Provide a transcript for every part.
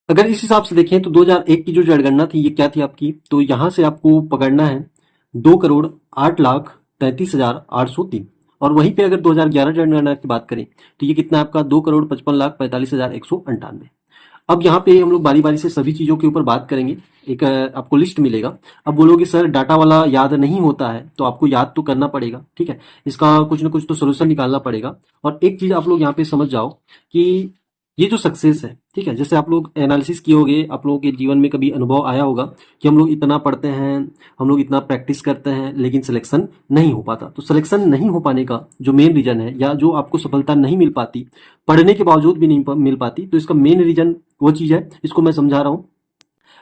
अगर इस हिसाब से देखें तो 2001 की जो जनगणना थी ये क्या थी आपकी, तो यहाँ से आपको पकड़ना है 2,08,33,803। और वहीं पे अगर 2011 जनगणना की बात करें तो ये कितना है आपका 2,55,45,198। अब यहाँ पे हम लोग बारी बारी से सभी चीज़ों के ऊपर बात करेंगे। एक आपको लिस्ट मिलेगा। अब बोलोगे सर डाटा वाला याद नहीं होता है, तो आपको याद तो करना पड़ेगा, ठीक है। इसका कुछ ना कुछ तो सोल्यूशन निकालना पड़ेगा। और एक चीज़ आप लोग यहाँ पे समझ जाओ कि ये जो सक्सेस है, ठीक है, जैसे आप लोग एनालिसिस किए होगे, आप लोगों के जीवन में कभी अनुभव आया होगा कि हम लोग इतना पढ़ते हैं, हम लोग इतना प्रैक्टिस करते हैं, लेकिन सिलेक्शन नहीं हो पाता। तो सिलेक्शन नहीं हो पाने का जो मेन रीजन है, या जो आपको सफलता नहीं मिल पाती, पढ़ने के बावजूद भी नहीं मिल पाती, तो इसका मेन रीजन वो चीज़ है, इसको मैं समझा रहा हूँ।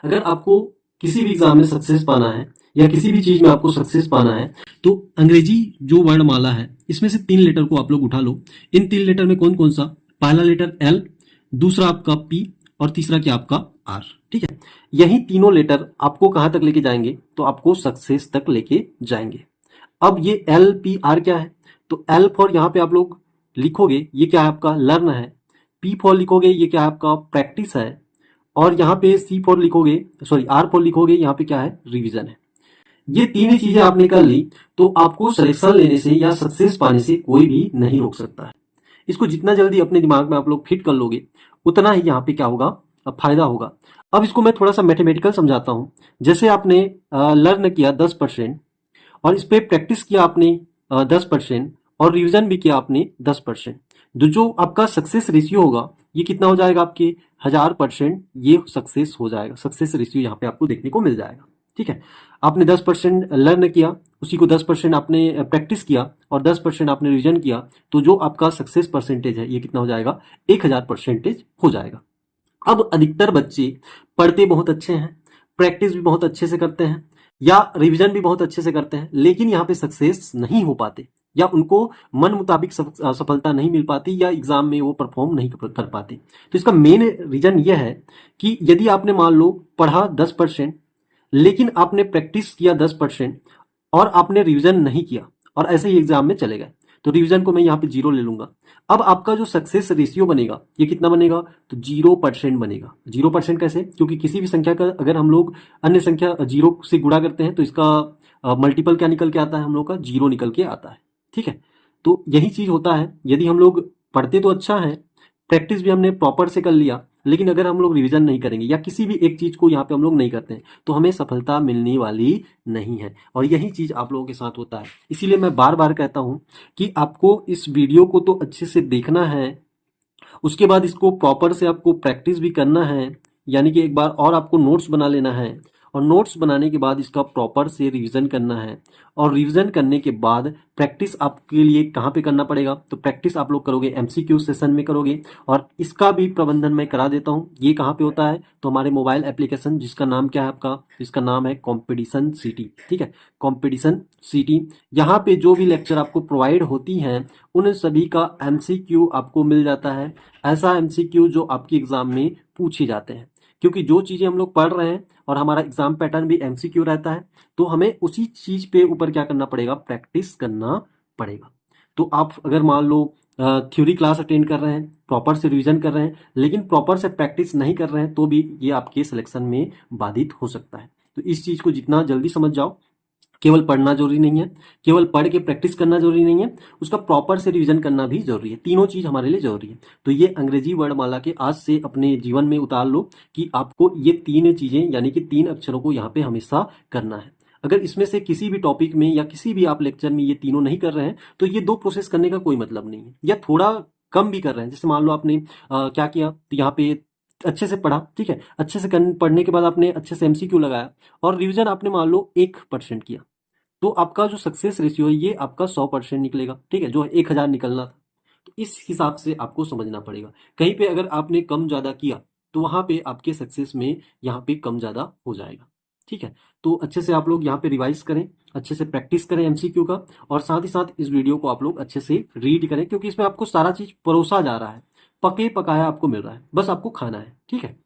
अगर आपको किसी भी एग्जाम में सक्सेस पाना है, या किसी भी चीज में आपको सक्सेस पाना है, तो अंग्रेजी जो वर्णमाला है इसमें से 3 लेटर को आप लोग उठा लो। इन 3 लेटर में कौन कौन सा? पहला लेटर एल, दूसरा आपका पी, और तीसरा क्या आपका आर, ठीक है। यही तीनों लेटर आपको कहां तक लेके जाएंगे? तो आपको सक्सेस तक लेके जाएंगे। अब ये एल पी आर क्या है? तो एल फॉर यहाँ पे आप लोग लिखोगे, ये क्या है आपका? लर्न है। पी फॉर लिखोगे, ये क्या है आपका? प्रैक्टिस है। और यहाँ पे सी फॉर लिखोगे, सॉरी आर फॉर लिखोगे, यहाँ पे क्या है? रिवीजन है। ये तीन ही चीजें आपने कर ली तो आपको सिलेक्शन लेने से या सक्सेस पाने से कोई भी नहीं रोक सकता है। इसको जितना जल्दी अपने दिमाग में आप लोग फिट कर लोगे, उतना ही यहाँ पे क्या होगा? फायदा होगा। अब इसको मैं थोड़ा सा मैथमेटिकल समझाता हूँ। जैसे आपने लर्न किया 10%, और इस पे प्रैक्टिस किया आपने 10%, और रिवीजन भी किया आपने 10%, जो आपका सक्सेस रेशियो होगा ये कितना हो जाएगा? आपके 1000% ये सक्सेस हो जाएगा। सक्सेस रेशियो यहाँ पे आपको देखने को मिल जाएगा, ठीक है। आपने 10% लर्न किया, उसी को 10% आपने प्रैक्टिस किया, और 10% आपने रिवीजन किया, तो जो आपका सक्सेस परसेंटेज है ये कितना हो जाएगा? 1000% हो जाएगा। अब अधिकतर बच्चे पढ़ते बहुत अच्छे हैं, प्रैक्टिस भी बहुत अच्छे से करते हैं, या रिवीजन भी बहुत अच्छे से करते हैं, लेकिन यहाँ पे सक्सेस नहीं हो पाते, या उनको मन मुताबिक सफलता नहीं मिल पाती, या एग्जाम में वो परफॉर्म नहीं कर पाते। तो इसका मेन रीजन यह है कि यदि आपने मान लो पढ़ा 10%, लेकिन आपने प्रैक्टिस किया 10%, और आपने रिवीजन नहीं किया, और ऐसे ही एग्जाम में चले गए, तो रिवीजन को मैं यहाँ पे 0 ले लूंगा। अब आपका जो सक्सेस रेशियो बनेगा ये कितना बनेगा? तो 0% बनेगा। 0% कैसे? क्योंकि किसी भी संख्या का अगर हम लोग अन्य संख्या 0 से गुणा करते हैं तो इसका मल्टीपल क्या निकल के आता है? हम लोग का 0 निकल के आता है, ठीक है। तो यही चीज होता है, यदि हम लोग पढ़ते तो अच्छा है, प्रैक्टिस भी हमने प्रॉपर से कर लिया, लेकिन अगर हम लोग रिवीजन नहीं करेंगे या किसी भी एक चीज को यहाँ पे हम लोग नहीं करते हैं, तो हमें सफलता मिलने वाली नहीं है। और यही चीज आप लोगों के साथ होता है। इसीलिए मैं बार बार कहता हूं कि आपको इस वीडियो को तो अच्छे से देखना है, उसके बाद इसको प्रॉपर से आपको प्रैक्टिस भी करना है, यानी कि एक बार और आपको नोट्स बना लेना है, और नोट्स बनाने के बाद इसका प्रॉपर से रिवीजन करना है। और रिवीजन करने के बाद प्रैक्टिस आपके लिए कहाँ पे करना पड़ेगा? तो प्रैक्टिस आप लोग करोगे एमसीक्यू सेशन में करोगे, और इसका भी प्रबंधन मैं करा देता हूँ। ये कहाँ पे होता है? तो हमारे मोबाइल एप्लीकेशन, जिसका नाम क्या है आपका? इसका नाम है कॉम्पिटिशन सिटी, ठीक है, कॉम्पिटिशन सिटी। यहाँ पे जो भी लेक्चर आपको प्रोवाइड होती हैं उन सभी का एमसीक्यू आपको मिल जाता है। ऐसा एमसीक्यू जो आपके एग्जाम में पूछे जाते हैं, क्योंकि जो चीजें हम लोग पढ़ रहे हैं और हमारा एग्जाम पैटर्न भी एमसीक्यू रहता है, तो हमें उसी चीज पे ऊपर क्या करना पड़ेगा? प्रैक्टिस करना पड़ेगा। तो आप अगर मान लो थ्योरी क्लास अटेंड कर रहे हैं, प्रॉपर से रिवीजन कर रहे हैं, लेकिन प्रॉपर से प्रैक्टिस नहीं कर रहे हैं, तो भी ये आपके सिलेक्शन में बाधित हो सकता है। तो इस चीज को जितना जल्दी समझ जाओ। केवल पढ़ना जरूरी नहीं है, केवल पढ़ के प्रैक्टिस करना जरूरी नहीं है, उसका प्रॉपर से रिवीजन करना भी जरूरी है। तीनों चीज हमारे लिए जरूरी है। तो ये अंग्रेजी वर्णमाला के आज से अपने जीवन में उतार लो कि आपको ये तीन चीजें, यानी कि 3 अक्षरों को यहाँ पे हमेशा करना है। अगर इसमें से किसी भी टॉपिक में या किसी भी आप लेक्चर में ये तीनों नहीं कर रहे हैं, तो ये 2 प्रोसेस करने का कोई मतलब नहीं है, या थोड़ा कम भी कर रहे हैं। जैसे मान लो आपने क्या किया, तो यहाँ पे अच्छे से पढ़ा, ठीक है, अच्छे से पढ़ने के बाद आपने अच्छे से एमसीक्यू लगाया, और रिवीजन आपने मान लो 1% किया, तो आपका जो सक्सेस रेशियो है ये आपका 100% निकलेगा, ठीक है, जो 1000 निकलना था। तो इस हिसाब से आपको समझना पड़ेगा। कहीं पे अगर आपने कम ज्यादा किया, तो वहां पे आपके सक्सेस में यहाँ पे कम ज्यादा हो जाएगा, ठीक है। तो अच्छे से आप लोग यहाँ पे रिवाइज करें, अच्छे से प्रैक्टिस करें एमसीक्यू का, और साथ ही साथ इस वीडियो को आप लोग अच्छे से रीड करें, क्योंकि इसमें आपको सारा चीज परोसा जा रहा है, पके पकाया आपको मिल रहा है, बस आपको खाना है, ठीक है।